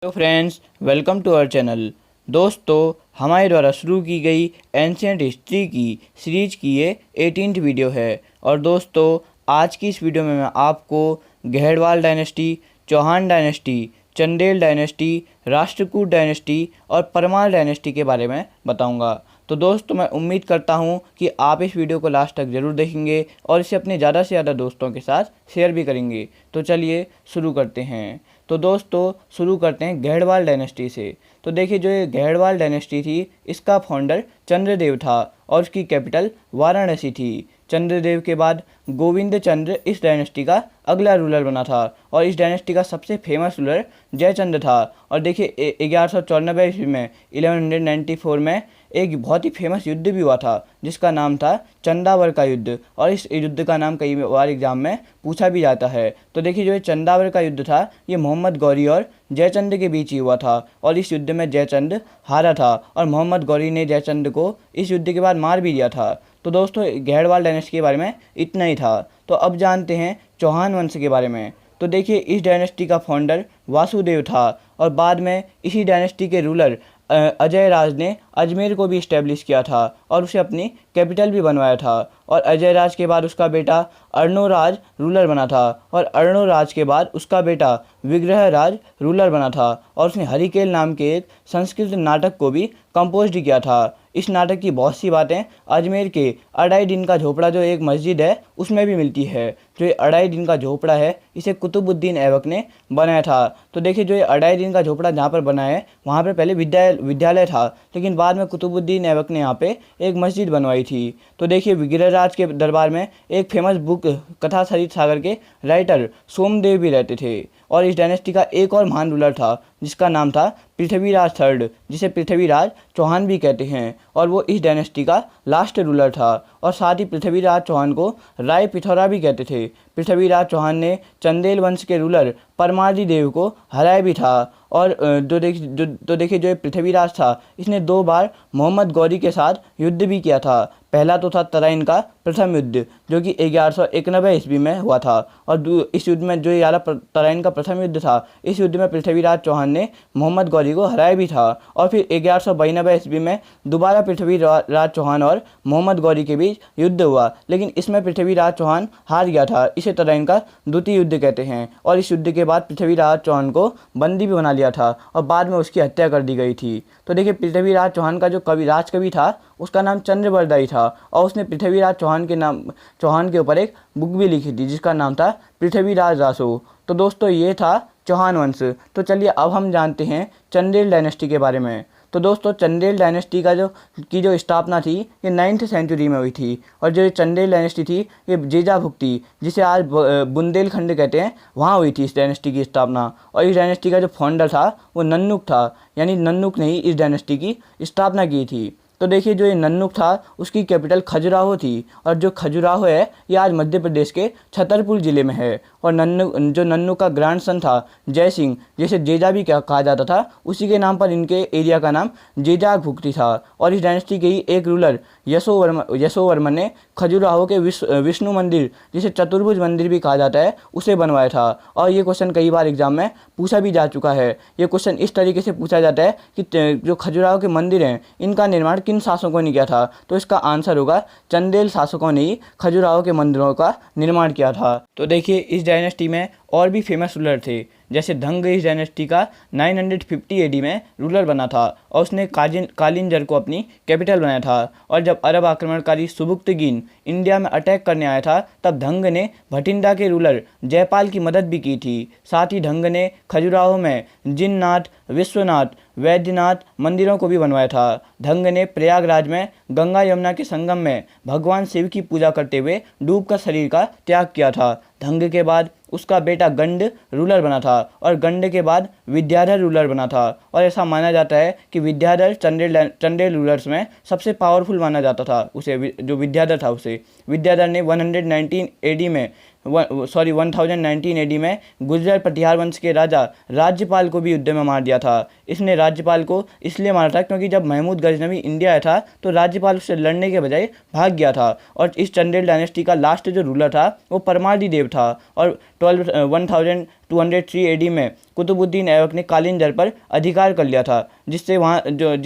Hello friends, welcome to our channel. दोस्तों, हमारे द्वारा शुरू की गई एंशियंट हिस्ट्री की सीरीज की ये 18th वीडियो है। और दोस्तों, आज की इस वीडियो में मैं आपको Gaharwal dynasty, Chauhan dynasty, Chandel dynasty, Rashtrakuta dynasty और परमार डायनेस्टी के बारे में बताऊंगा। तो दोस्तों, मैं उम्मीद करता हूं कि आप इस वीडियो को लास्ट तक ज़रूर देखेंगे और इसे अपने ज़्यादा से ज़्यादा दोस्तों के साथ शेयर भी करेंगे। तो चलिए शुरू करते हैं। तो दोस्तों, शुरू करते हैं गहरवाल डायनेस्टी से। तो देखिए, जो ये गहरवाल डायनेस्टी थी, इसका फाउंडर चंद्रदेव था और उसकी कैपिटल वाराणसी थी। चंद्रदेव के बाद गोविंद चंद्र इस डायनेस्टी का अगला रूलर बना था और इस डायनेस्टी का सबसे फेमस रूलर जयचंद्र था। और देखिए, 1194 ईस्वी में 1194 में एक बहुत ही फेमस युद्ध भी हुआ था जिसका नाम था चंदावर का युद्ध। और इस युद्ध का नाम कई बार एग्जाम में पूछा भी जाता है। तो देखिए, जो ये चंदावर का युद्ध था, ये मोहम्मद गौरी और जयचंद के बीच ही हुआ था और इस युद्ध में जयचंद हारा था और मोहम्मद गौरी ने जयचंद को इस युद्ध के बाद मार भी दिया था। तो दोस्तों, गहरवाल डायनेस्टी के बारे में इतना ही था। तो अब जानते हैं चौहान वंश के बारे में। तो देखिए, इस डायनेस्टी का फाउंडर वासुदेव था और बाद में इसी डायनेस्टी के रूलर अजय राज ने अजमेर को भी इस्टेब्लिश किया था और उसे अपनी कैपिटल भी बनवाया था। और अजय राज के बाद उसका बेटा अर्णोराज रूलर बना था और अर्णोराज के बाद उसका बेटा विग्रहराज रूलर बना था और उसने हरिकेल नाम के एक संस्कृत नाटक को भी कंपोज किया था। इस नाटक की बहुत सी बातें अजमेर के अढ़ाई दिन का झोपड़ा जो एक मस्जिद है उसमें भी मिलती है। जो ये अढ़ाई दिन का झोपड़ा है, इसे कुतुबुद्दीन ऐबक ने बनाया था। तो देखिए, जो ये अढ़ाई दिन का झोपड़ा जहाँ पर बना है, वहाँ पर पहले विद्यालय था, लेकिन बाद में कुतुबुद्दीन ऐबक ने यहाँ पे एक मस्जिद बनवाई थी। तो देखिए, विग्रहराज के दरबार में एक फेमस बुक कथा सरित सागर के राइटर सोमदेव भी रहते थे। और इस डायनेस्टी का एक और महान रूलर था जिसका नाम था पृथ्वीराज थर्ड, जिसे पृथ्वीराज चौहान भी कहते हैं। और वो इस डायनेस्टी का लास्ट रूलर था और साथ ही पृथ्वीराज चौहान को राय पिथौरा भी कहते थे। पृथ्वीराज चौहान ने चंदेल वंश के रूलर परमादी देव को हराया भी था। और तो देखिए, जो पृथ्वीराज था, इसने 2 बार मोहम्मद गौरी के साथ युद्ध भी किया था। पहला तो था तराइन का प्रथम युद्ध जो कि 1191 ईस्वी में हुआ था। और इस युद्ध में, जो ये वाला तराइन का प्रथम युद्ध था, इस युद्ध में पृथ्वीराज चौहान ने मोहम्मद गौरी को हराया भी था। और फिर 1192 ईस्वी में दोबारा पृथ्वीराज चौहान और मोहम्मद गौरी के बीच युद्ध हुआ, लेकिन इसमें पृथ्वीराज चौहान हार गया था। इसे तराइन का द्वितीय युद्ध कहते हैं। और इस युद्ध के बाद पृथ्वीराज चौहान को बंदी भी बना लिया था और बाद में उसकी हत्या कर दी गई थी। तो देखिए, पृथ्वीराज चौहान का जो राजकवि था, उसका नाम चंद्रबरदाई था और उसने पृथ्वीराज चौहान के ऊपर एक बुक भी लिखी थी जिसका नाम था पृथ्वीराज रासो। तो दोस्तों, ये था चौहान वंश। तो चलिए, अब हम जानते हैं चंदेल डायनेस्टी के बारे में। तो दोस्तों, चंदेल डायनेस्टी का जो स्थापना थी, ये 9th सेंचुरी में हुई थी। और जो चंदेल डायनेस्टी थी, ये जेजाभुक्ति, जिसे आज बुंदेलखंड कहते हैं, वहाँ हुई थी इस डायनेस्टी की स्थापना। और इस डायनेस्टी का जो फाउंडर था वो नन्नुक था, यानी नन्नुक ने ही इस डायनेस्टी की स्थापना की थी। तो देखिए, जो ये नन्नुक था, उसकी कैपिटल खजुराहो थी और जो खजुराहो है, ये आज मध्य प्रदेश के छतरपुर ज़िले में है। और नन्नुक का ग्रैंडसन था जय सिंह, जिसे जेजा भी कहा जाता था, उसी के नाम पर इनके एरिया का नाम जेजाग भुक्ति था। और इस डायनेस्टी के ही एक रूलर यशोवर्मन ने खजुराहो के विष्णु मंदिर, जिसे चतुर्भुज मंदिर भी कहा जाता है, उसे बनवाया था। और ये क्वेश्चन कई बार एग्जाम में पूछा भी जा चुका है। ये क्वेश्चन इस तरीके से पूछा जाता है कि जो खजुराहो के मंदिर हैं, इनका निर्माण किन शासकों ने किया था। तो इसका आंसर होगा चंदेल शासकों ने ही खजुराहो के मंदिरों का निर्माण किया था। तो देखिए, इस डायनेस्टी में और भी फेमस रूलर थे, जैसे धंग इस डायनेस्टी का 950 AD में रूलर बना था और उसने कालिंजर को अपनी कैपिटल बनाया था। और जब अरब आक्रमणकारी सुबुक्तगीन इंडिया में अटैक करने आया था, तब धंग ने भटिंडा के रूलर जयपाल की मदद भी की थी। साथ ही धंग ने खजुराहो में जिननाथ, विश्वनाथ, वैद्यनाथ मंदिरों को भी बनवाया था। धंग ने प्रयागराज में गंगा यमुना के संगम में भगवान शिव की पूजा करते हुए डूबकर शरीर का त्याग किया था। धंग के बाद उसका बेटा गंड रूलर बना था और गंड के बाद विद्याधर रूलर बना था। और ऐसा माना जाता है कि विद्याधर चंदेल रूलर्स में सबसे पावरफुल माना जाता था उसे। जो विद्याधर था, उसे विद्याधर ने 119 AD में 1019 एडी में गुर्जर प्रतिहार वंश के राजा राज्यपाल को भी युद्ध में मार दिया था। इसने राज्यपाल को इसलिए मारा था क्योंकि जब महमूद गजनवी इंडिया आया था तो राज्यपाल उससे लड़ने के बजाय भाग गया था। और इस चंदेल डायनेस्टी का लास्ट जो रूलर था वो परमार्दी देव था। और 1203 एडी में कुतुबुद्दीन ऐबक ने कालिंजर पर अधिकार कर लिया था, जिससे जो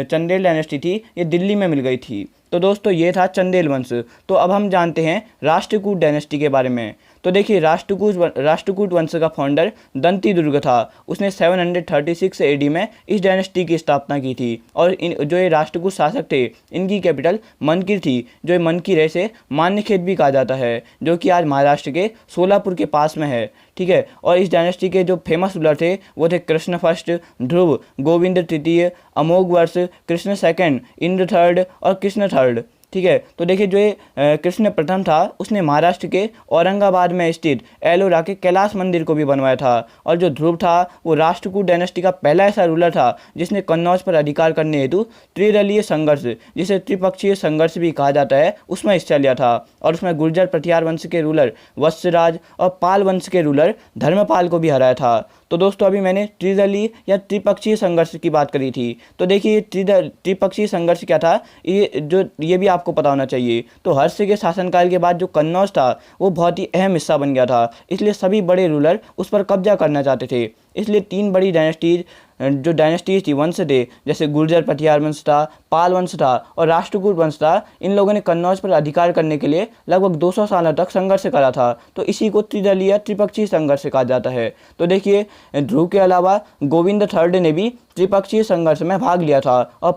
चंदेल डायनेस्टी थी ये दिल्ली में मिल गई थी। तो दोस्तों ये था चंदेल वंश। तो अब हम जानते हैं राष्ट्रकूट डायनेस्टी के बारे में। तो देखिए राष्ट्रकूट वंश का फाउंडर दंती दुर्ग था। उसने 736 एडी में इस डायनेस्टी की स्थापना की थी। और जो ये राष्ट्रकूट शासक थे इनकी कैपिटल मनकिर थी, जो मनकिर है से मान्यखेत भी कहा जाता है, जो कि आज महाराष्ट्र के सोलापुर के पास में है। ठीक है। और इस डायनेस्टी के जो फेमस रूलर थे वो थे कृष्ण फर्स्ट, ध्रुव, गोविंद तृतीय, अमोघ वर्ष, कृष्ण सेकंड, इंद्र थर्ड और कृष्ण थर्ड। ठीक है। तो देखिए जो ये कृष्ण प्रथम था उसने महाराष्ट्र के औरंगाबाद में स्थित एलोरा के कैलाश मंदिर को भी बनवाया था। और जो ध्रुव था वो राष्ट्रकूट डायनेस्टी का पहला ऐसा रूलर था जिसने कन्नौज पर अधिकार करने हेतु त्रिदलीय संघर्ष, जिसे त्रिपक्षीय संघर्ष भी कहा जाता है, उसमें हिस्सा लिया था। और उसमें गुर्जर प्रतिहार वंश के रूलर वत्सराज और पाल वंश के रूलर धर्मपाल को भी हराया था। तो दोस्तों अभी मैंने त्रिदलीय या त्रिपक्षीय संघर्ष की बात करी थी। तो देखिए त्रिपक्षीय संघर्ष क्या था, ये भी आपको पता होना चाहिए। तो हर्ष के शासनकाल के बाद जो कन्नौज था वो बहुत ही अहम हिस्सा बन गया था, इसलिए सभी बड़े रूलर उस पर कब्जा करना चाहते थे। इसलिए 3 बड़ी डायनेस्टीज थी, वंश थे, जैसे गुर्जर प्रतिहार वंश था, पाल वंश था और राष्ट्रकूट वंश था। इन लोगों ने कन्नौज पर अधिकार करने के लिए लगभग 200 सालों तक संघर्ष करा था। तो इसी को त्रिदलीय त्रिपक्षीय संघर्ष कहा जाता है। तो देखिए ध्रुव के अलावा गोविंद थर्ड ने भी त्रिपक्षीय संघर्ष में भाग लिया था और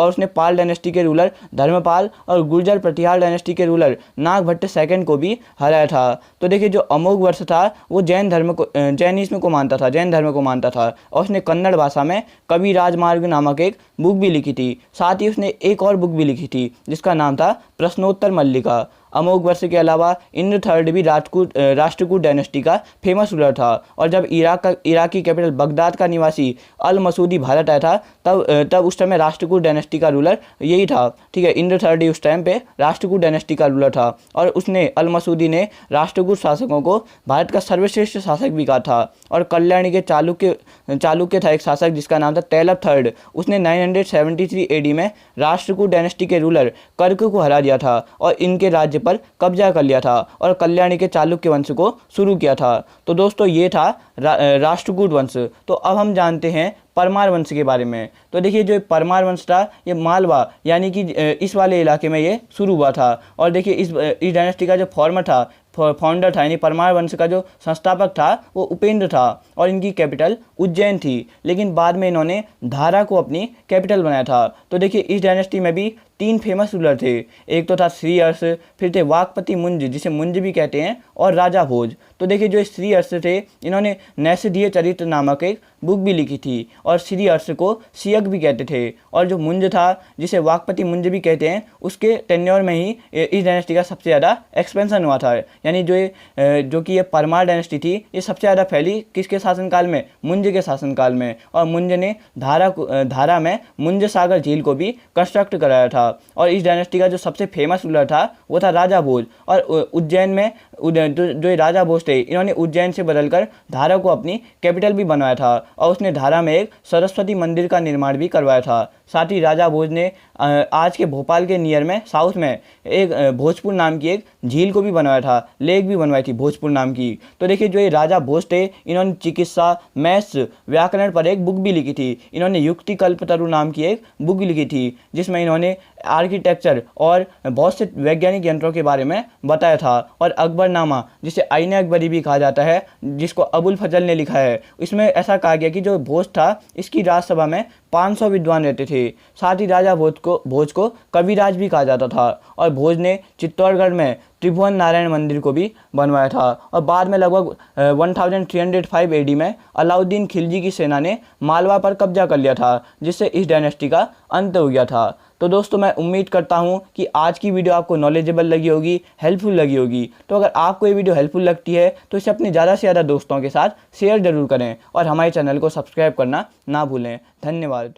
उसने पाल डायनेस्टी के रूलर धर्मपाल और गुर्जर प्रतिहार डायनेस्टी के रूलर नागभट्ट सेकंड को भी हराया था। तो देखिए जो अमोघ वर्ष था वो जैनिज्म को मानता था और उसने कन्नड़ भाषा में कवि राजमार्ग नामक एक बुक भी लिखी थी। साथ ही उसने एक और बुक भी लिखी थी जिसका नाम था प्रश्नोत्तर मल्लिका। अमोघ वर्ष के अलावा इंद्र थर्ड भी राष्ट्रकूट डायनेस्टी का फेमस रूलर था। और जब इराकी कैपिटल बगदाद का निवासी अल मसूदी भारत आया था तब उस समय राष्ट्रकूट डायनेस्टी का रूलर यही था। ठीक है। इंद्र थर्ड उस टाइम पे राष्ट्रकूट डायनेस्टी का रूलर था और उसने अल मसूदी ने राष्ट्रकूट शासकों को भारत का सर्वश्रेष्ठ शासक भी कहा था। और कल्याणी के चालुक्य था एक शासक जिसका नाम था तैलप थर्ड। उसने 973 एडी में राष्ट्रकूट डायनेस्टी के रूलर कर्क को हरा दिया था और इनके राज्य पर कब्जा कर लिया था और कल्याणी के चालुक्य वंश को शुरू किया था। तो दोस्तों ये था राष्ट्रकूट वंश। तो अब हम जानते हैं परमार वंश के बारे में। तो देखिए जो परमार वंश था ये मालवा यानी कि इस वाले इलाके में ये शुरू हुआ था। और देखिए इस डायनेस्टी का जो फाउंडर था यानी परमार वंश का जो संस्थापक था वो उपेंद्र था और इनकी कैपिटल उज्जैन थी। लेकिन बाद में इन्होंने धारा को अपनी कैपिटल बनाया था। तो देखिए इस डायनेस्टी में भी 3 फेमस रूलर थे। एक तो था श्री हर्ष, फिर थे वाकपति मुंज जिसे मुंज भी कहते हैं, और राजा भोज। तो देखिए जो श्री हर्ष थे इन्होंने नैषधीय चरित्र नामक एक बुक भी लिखी थी और श्री हर्ष को सियक भी कहते थे। और जो मुंज था जिसे वाकपति मुंज भी कहते हैं उसके टेन्योर में ही इस डायनेस्टी का सबसे ज़्यादा एक्सपेंशन हुआ था। यानी जो कि ये परमार डायनेस्टी थी ये सबसे ज़्यादा फैली किसके शासनकाल में, मुंज के शासनकाल में। और मुंज ने धारा में मुंज सागर झील को भी कंस्ट्रक्ट कराया था। और इस डायनेस्टी का जो सबसे फेमस रूलर था वो था राजा भोज। और उज्जैन में जो राजा भोज थे इन्होंने उज्जैन से बदलकर धारा को अपनी कैपिटल भी बनवाया था और उसने धारा में एक सरस्वती मंदिर का निर्माण भी करवाया था। साथ ही राजा भोज ने आज के भोपाल के नियर में साउथ में एक भोजपुर नाम की एक झील को भी बनवाया था, लेक भी बनवाई थी भोजपुर नाम की। तो देखिए जो ये राजा भोज थे इन्होंने चिकित्सा, मैथ्स, व्याकरण पर एक बुक भी लिखी थी। इन्होंने युक्ति कल्पतरु नाम की एक बुक लिखी थी जिसमें इन्होंने आर्किटेक्चर और बहुत से वैज्ञानिक यंत्रों के बारे में बताया था। और अकबरनामा जिसे आईने अकबरी भी कहा जाता है जिसको अबुल फजल ने लिखा है, इसमें ऐसा कहा गया कि जो भोज था इसकी राज्यसभा में 500 विद्वान रहते थे। साथ ही राजा भोज को कविराज भी कहा जाता था। और भोज ने चित्तौड़गढ़ में त्रिभुवन नारायण मंदिर को भी बनवाया था। और बाद में लगभग 1305 एडी में अलाउद्दीन खिलजी की सेना ने मालवा पर कब्जा कर लिया था जिससे इस डायनेस्टी का अंत हो गया था। तो दोस्तों मैं उम्मीद करता हूँ कि आज की वीडियो आपको नॉलेजेबल लगी होगी, हेल्पफुल लगी होगी। तो अगर आपको ये वीडियो हेल्पफुल लगती है तो इसे अपने ज़्यादा से ज़्यादा दोस्तों के साथ शेयर जरूर करें और हमारे चैनल को सब्सक्राइब करना ना भूलें। धन्यवाद।